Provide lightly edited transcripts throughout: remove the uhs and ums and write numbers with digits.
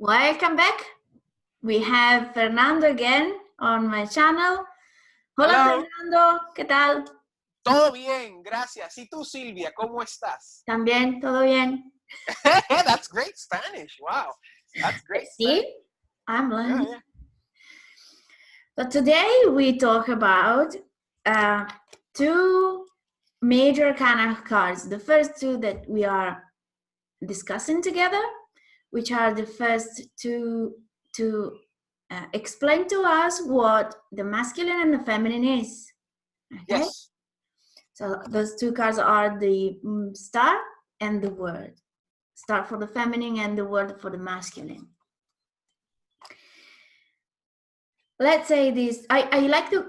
Welcome back. We have Fernando again on my channel. Hola, Hello. Fernando, ¿qué tal? Todo bien, gracias. ¿Y tú, Silvia, cómo estás? También, todo bien. That's great Spanish. Wow, that's great See, Spanish. I'm learning. Yeah. But today we talk about two major arcana cards. The first two that we are discussing together, which are the first two to explain to us what the masculine and the feminine is. Okay? Yes. So those two cards are the star and the word. Star for the feminine and the word for the masculine. Let's say this. I like to.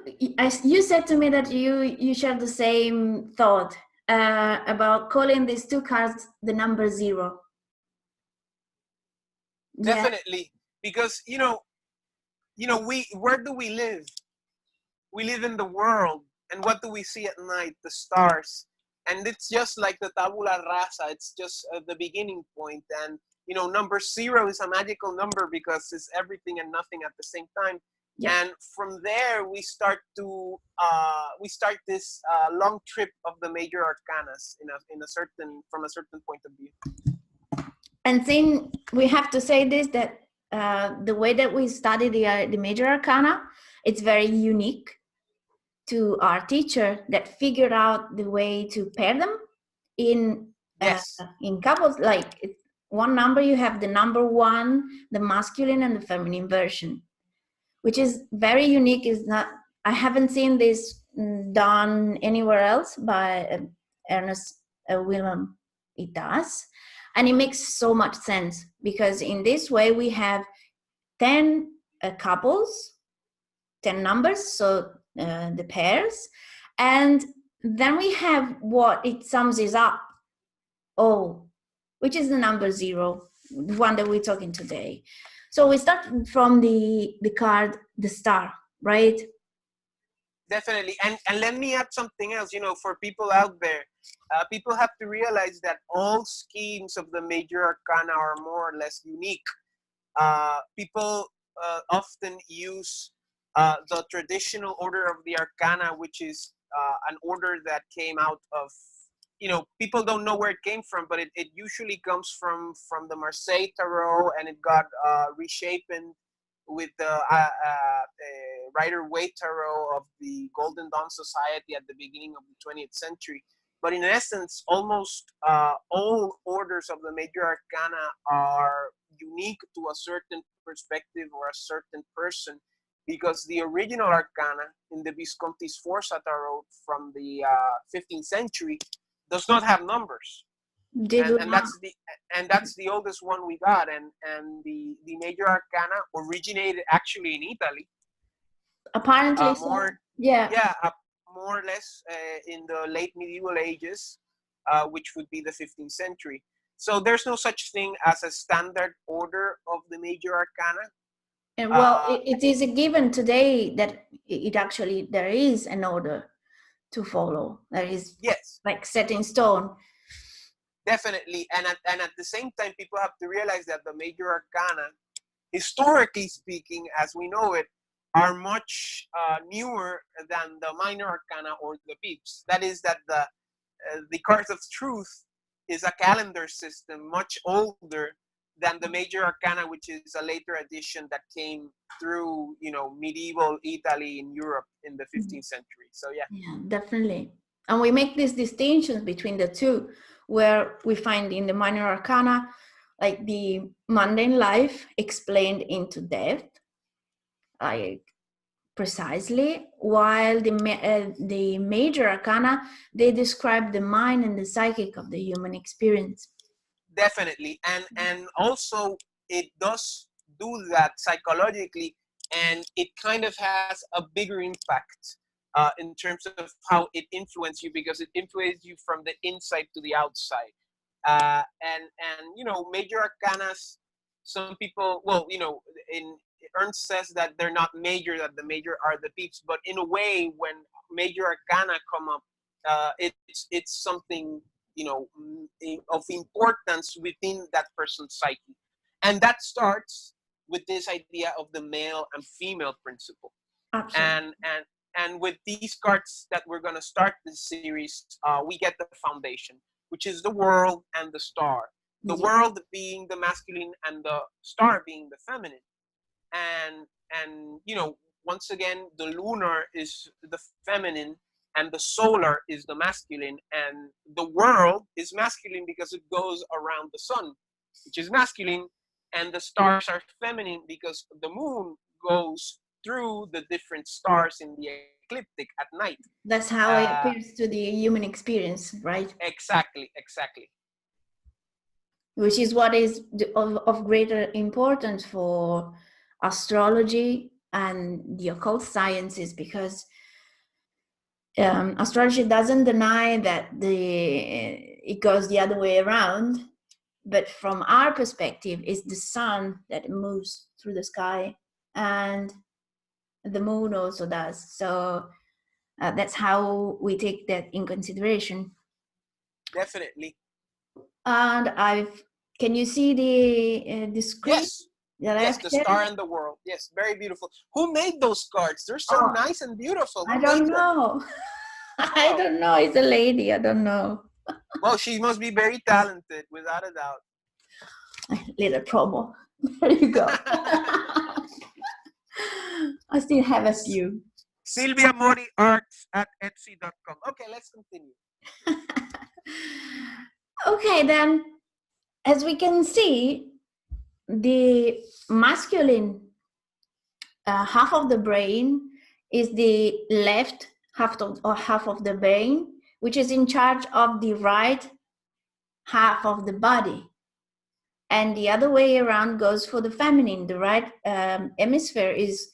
You said to me that you share the same thought about calling these two cards the number 0. Definitely, because where do we live? We live in the world, and what do we see at night? The stars, and it's just like the tabula rasa. It's just the beginning point, and number 0 is a magical number because it's everything and nothing at the same time. Yeah. And from there we start this long trip of the major arcanas from a certain point of view. And then we have to say this, that the way that we study the major arcana, it's very unique to our teacher that figured out the way to pair them in couples. Like one number, you have the number 1, the masculine and the feminine version, which is very unique. I haven't seen this done anywhere else by Ernest Willem. It does, and it makes so much sense because in this way we have 10 couples, 10 numbers, so the pairs, and then we have what it sums is up, which is the number 0, the one that we're talking today. So we start from the card, the star, right? Definitely. And let me add something else, for people out there. People have to realize that all schemes of the major arcana are more or less unique. People often use the traditional order of the arcana, which is an order that came out of, people don't know where it came from, but it usually comes from the Marseille Tarot, and it got reshaped with the Rider-Waite Tarot of the Golden Dawn Society at the beginning of the 20th century. But in essence, almost all orders of the major arcana are unique to a certain perspective or a certain person, because the original arcana in the Visconti's Forza Tarot from the 15th century does not have numbers. And that's the oldest one we got, and the major arcana originated actually in Italy. Apparently, more or less in the late medieval ages, which would be the 15th century. So there's no such thing as a standard order of the major arcana. And it is a given today that there is an order to follow. There is like set in stone. Definitely, and at the same time, people have to realize that the major arcana, historically speaking, as we know it, are much newer than the minor arcana or the pips. That is, that the cards of truth is a calendar system much older than the major arcana, which is a later addition that came through, medieval Italy in Europe in the 15th century. So yeah, definitely. And we make these distinctions between the two, where we find in the minor arcana like the mundane life explained into depth, like precisely, while the major arcana, they describe the mind and the psychic of the human experience. Definitely, and also it does do that psychologically, and it kind of has a bigger impact in terms of how it influences you, because it influences you from the inside to the outside. And major arcanas, some people, in Ernst says that they're not major, that the major are the peeps, but in a way, when major arcana come up, it's something of importance within that person's psyche. And that starts with this idea of the male and female principle. Absolutely. And with these cards that we're going to start this series, we get the foundation, which is the world and the star. The Yeah. world being the masculine and the star being the feminine. And you know, once again, the lunar is the feminine and the solar is the masculine, and the world is masculine because it goes around the sun, which is masculine, and the stars are feminine because the moon goes through the different stars in the ecliptic at night. That's how it appears to the human experience, right? Exactly. Which is what is of greater importance for astrology and the occult sciences, because astrology doesn't deny that it goes the other way around, but from our perspective, it's the sun that moves through the sky, and the moon also does. So that's how we take that in consideration. Definitely. And can you see the screen? Yes. That Yes, the there? star and the world. Yes, very beautiful. Who made those cards? They're so nice and beautiful. Who I don't made them? know. I don't know. It's a lady. I don't know. Well, she must be very talented, without a doubt. Little promo. There you go. I still have a few. silviamoriarts@etsy.com. Okay, let's continue. Okay, then, as we can see, the masculine half of the brain is the left half of the brain, which is in charge of the right half of the body. And the other way around goes for the feminine. The right hemisphere is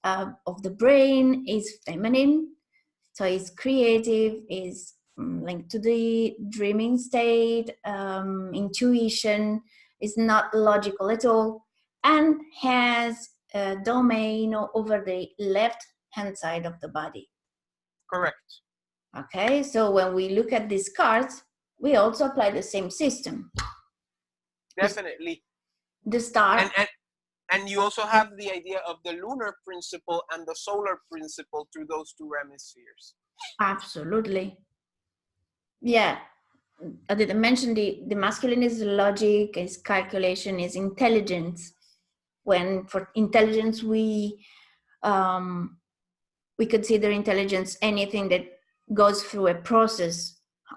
of the brain is feminine, so it's creative, is linked to the dreaming state, intuition, is not logical at all, and has a domain over the left hand side of the body. Correct. Okay, so when we look at these cards, we also apply the same system. Definitely. The star. And you also have the idea of the lunar principle and the solar principle through those two hemispheres. Absolutely. Yeah. I didn't mention the masculine is logic, is calculation, is intelligence. When for intelligence we consider intelligence anything that goes through a process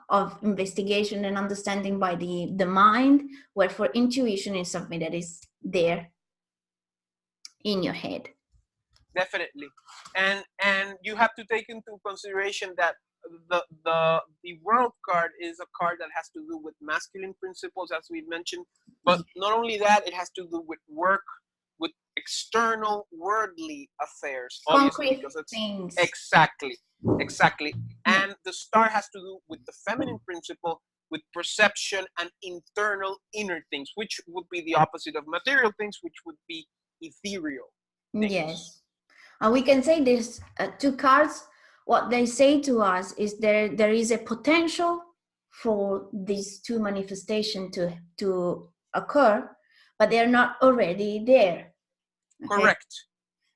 of investigation and understanding by the mind, where for intuition is something that is there in your head. Definitely. And you have to take into consideration that the world card is a card that has to do with masculine principles, as we mentioned, but not only that, it has to do with work, with external worldly affairs, obviously, Concrete because it's things. exactly. And the star has to do with the feminine principle, with perception and inner things, which would be the opposite of material things, which would be ethereal things. Yes. And we can say these two cards, what they say to us is there is a potential for these two manifestations to occur, but they're not already there. Okay? Correct.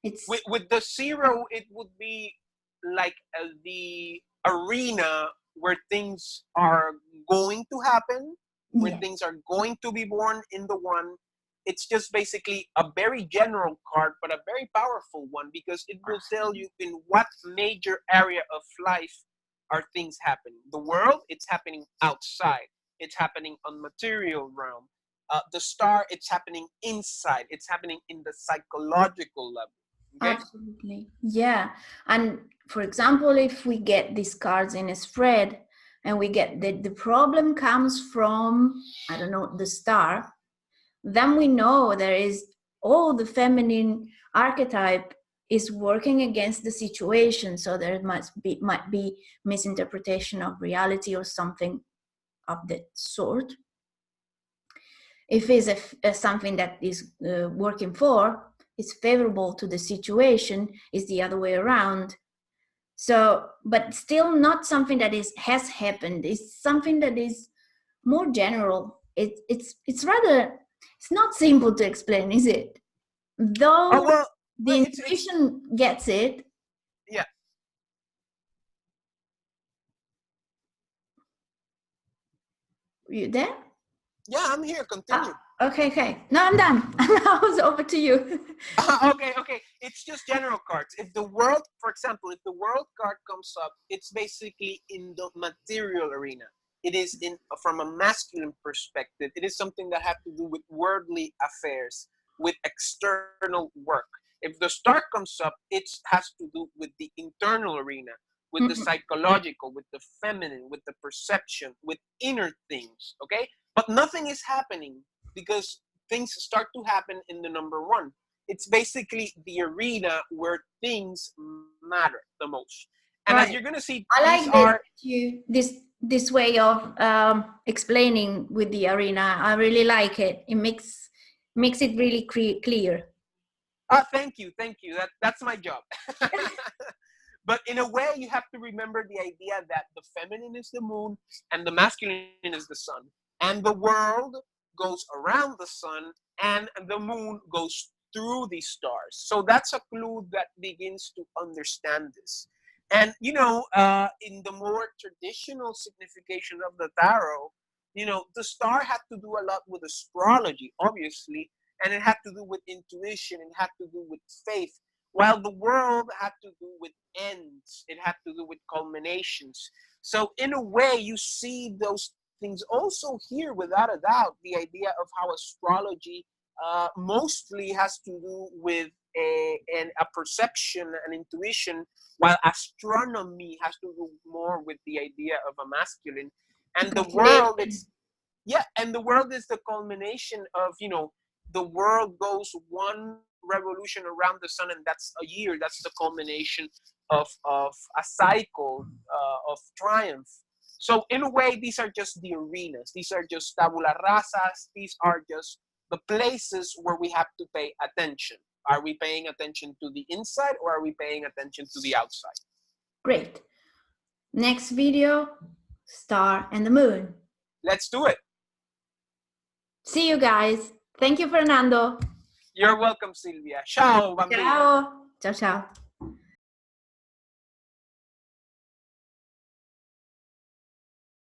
It's with the 0, it would be like the arena where things are going to happen, where things are going to be born in the 1. It's just basically a very general card, but a very powerful one, because it will tell you in what major area of life are things happening. The world, it's happening outside. It's happening on material realm. The star, it's happening inside. It's happening in the psychological level. Okay? Absolutely. Yeah. And for example, if we get these cards in a spread and we get that the problem comes from, I don't know, the star, then we know there is all the feminine archetype is working against the situation. So there might be misinterpretation of reality or something of that sort. If it's something that is working for, is favorable to the situation, is the other way around. So, but still not something that has happened. It's something that is more general. It's rather It's not simple to explain, is it? Though Oh, well, the it's intuition gets it. yeah. You there? Yeah, I'm here. Continue. Okay. No, I'm done. Now it's over to you. Okay. It's just general cards. If the world, for example, if the world card comes up, it's basically in the material arena. It is in from a masculine perspective. It is something that has to do with worldly affairs, with external work. If the star comes up, it has to do with the internal arena, with the psychological, with the feminine, with the perception, with inner things. Okay, but nothing is happening because things start to happen in the number one. It's basically the arena where things matter the most. And Right. as you're gonna see, I these like are this way of explaining with the arena. I really like it. It makes it really clear. thank you. That's my job. But in a way, you have to remember the idea that the feminine is the moon and the masculine is the sun. And the world goes around the sun and the moon goes through these stars. So that's a clue that begins to understand this. And, in the more traditional signification of the tarot, the star had to do a lot with astrology, obviously, and it had to do with intuition, it had to do with faith, while the world had to do with ends, it had to do with culminations. So in a way, you see those things also here, without a doubt, the idea of how astrology mostly has to do with a perception, an intuition, while astronomy has to do more with the idea of a masculine. And the world, and the world is the culmination of, the world goes one revolution around the sun, and that's a year. That's the culmination of a cycle of triumph. So in a way, these are just the arenas. These are just tabula rasas. These are just the places where we have to pay attention. Are we paying attention to the inside or are we paying attention to the outside? Great. Next video, star and the moon. Let's do it. See you guys. Thank you, Fernando. You're welcome, Silvia. Ciao, bambina. Ciao. Ciao, ciao.